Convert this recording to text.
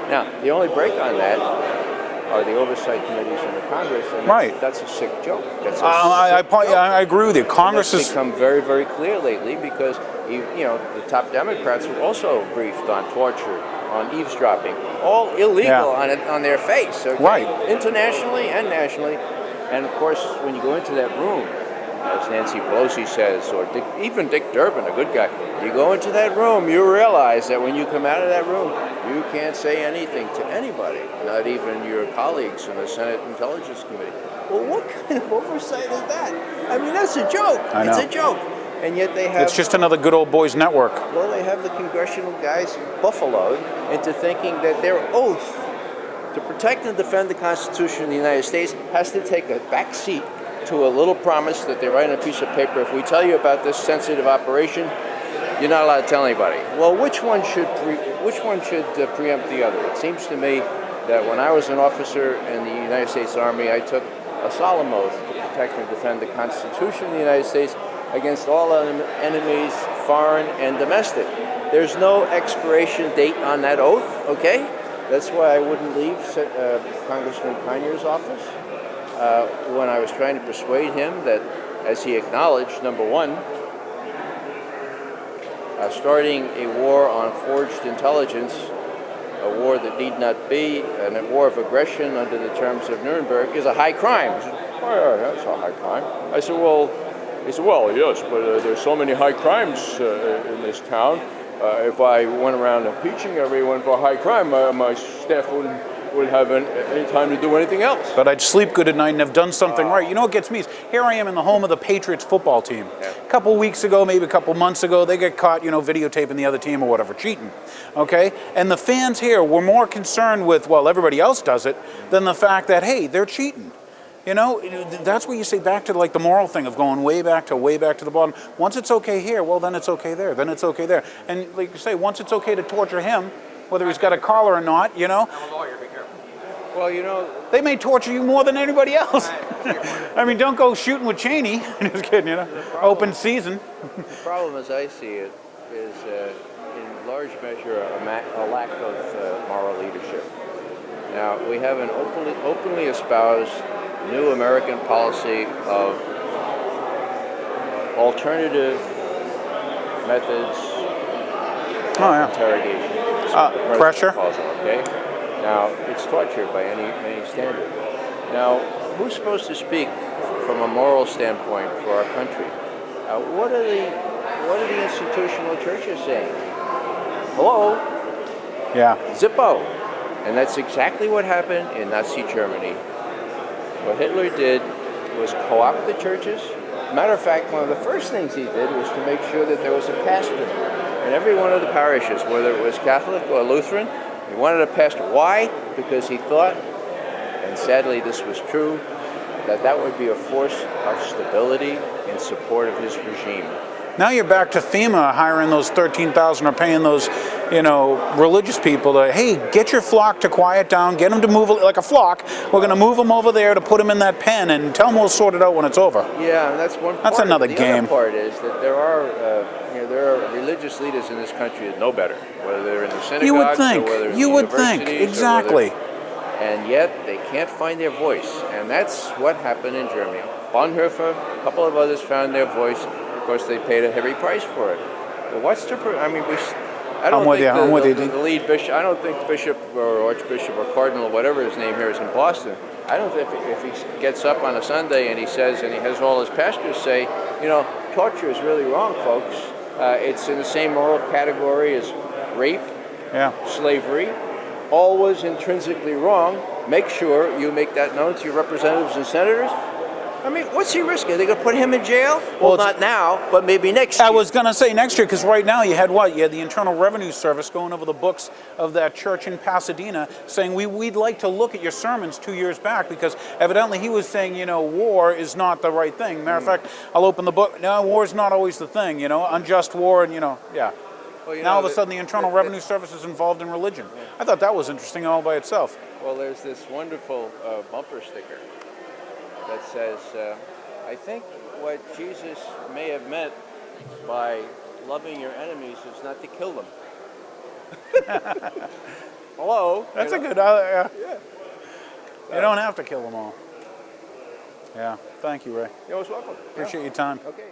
Now, the only break on that are the oversight committees in the Congress, and that's a sick joke. That's I agree with you. Congress has become very, very clear lately because the top Democrats were also briefed on torture, on eavesdropping, all illegal on their face, okay? Internationally and nationally. And of course, when you go into that room, as Nancy Pelosi says, or even Dick Durbin, a good guy, you go into that room, you realize that when you come out of that room, you can't say anything to anybody, not even your colleagues in the Senate Intelligence Committee. Well, what kind of oversight is that? I mean, that's a joke. It's a joke. And yet they have... It's just another good old boys network. Well, they have the congressional guys buffaloed into thinking that their oath to protect and defend the Constitution of the United States has to take a back seat to a little promise that they write on a piece of paper. If we tell you about this sensitive operation, you're not allowed to tell anybody. Well, which one should preempt the other? It seems to me that when I was an officer in the United States Army, I took a solemn oath to protect and defend the Constitution of the United States against all enemies, foreign and domestic. There's no expiration date on that oath, okay? That's why I wouldn't leave Congressman Conyers' office. When I was trying to persuade him that, as he acknowledged, number one, starting a war on forged intelligence, a war that need not be, and a war of aggression under the terms of Nuremberg, is a high crime. He said, oh, yeah, that's a high crime. I said, well, yes, but there's so many high crimes in this town. If I went around impeaching everyone for a high crime, my staff wouldn't have any time to do anything else. But I'd sleep good at night and have done something right. You know what gets me is, here I am in the home of the Patriots football team. Yeah. A couple weeks ago, maybe a couple months ago, they get caught, videotaping the other team or whatever, cheating, okay? And the fans here were more concerned with, well, everybody else does it, than the fact that, hey, they're cheating. That's where you say back to the moral thing of going way back to the bottom. Once it's okay here, well, then it's okay there, then it's okay there. And like you say, once it's okay to torture him, whether he's got a collar or not, I'm a lawyer, be careful. Well, they may torture you more than anybody else. I mean, don't go shooting with Cheney. Just kidding, Open season. The problem, as I see it, is in large measure a lack of moral leadership. Now, we have an openly espoused new American policy of alternative methods of interrogation. Pressure. Okay? Now, it's torture by any standard. Now, who's supposed to speak from a moral standpoint for our country? What are the institutional churches saying? Hello? Yeah. Zippo. And that's exactly what happened in Nazi Germany. What Hitler did was co-opt the churches. Matter of fact, one of the first things he did was to make sure that there was a pastor in every one of the parishes, whether it was Catholic or Lutheran. He wanted a pastor. Why? Because he thought, and sadly this was true, that would be a force of stability in support of his regime. Now you're back to FEMA hiring those 13,000 or paying those, religious people to, hey, get your flock to quiet down, get them to move like a flock. We're going to move them over there to put them in that pen and tell them we'll sort it out when it's over. Yeah, and that's one part. That's another game. game. The other part is that there are religious leaders in this country that know better, whether they're in the synagogues you would think. or whether You would think. Exactly. And yet they can't find their voice. And that's what happened in Germany. Bonhoeffer, a couple of others found their voice. Of course, they paid a heavy price for it. But what's the... I don't think the lead bishop, I don't think bishop or archbishop or cardinal, whatever his name here is in Boston, I don't think if he gets up on a Sunday and he says, and he has all his pastors say, torture is really wrong, folks. It's in the same moral category as rape, slavery, always intrinsically wrong. Make sure you make that known to your representatives and senators. I mean, what's he risking? Are they going to put him in jail? Well, not now, but maybe next year. I was going to say next year, because right now you had what? You had the Internal Revenue Service going over the books of that church in Pasadena saying, we'd like to look at your sermons 2 years back, because evidently he was saying, war is not the right thing. Matter of fact, I'll open the book. No, war is not always the thing, unjust war, and, yeah. Well, now all of a sudden the Internal Revenue Service is involved in religion. Yeah. I thought that was interesting all by itself. Well, there's this wonderful bumper sticker that says, I think what Jesus may have meant by loving your enemies is not to kill them. Hello. That's you a know? good. Yeah. Yeah. You don't have to kill them all. Yeah. Thank you, Ray. You're most welcome. Appreciate your time. Okay.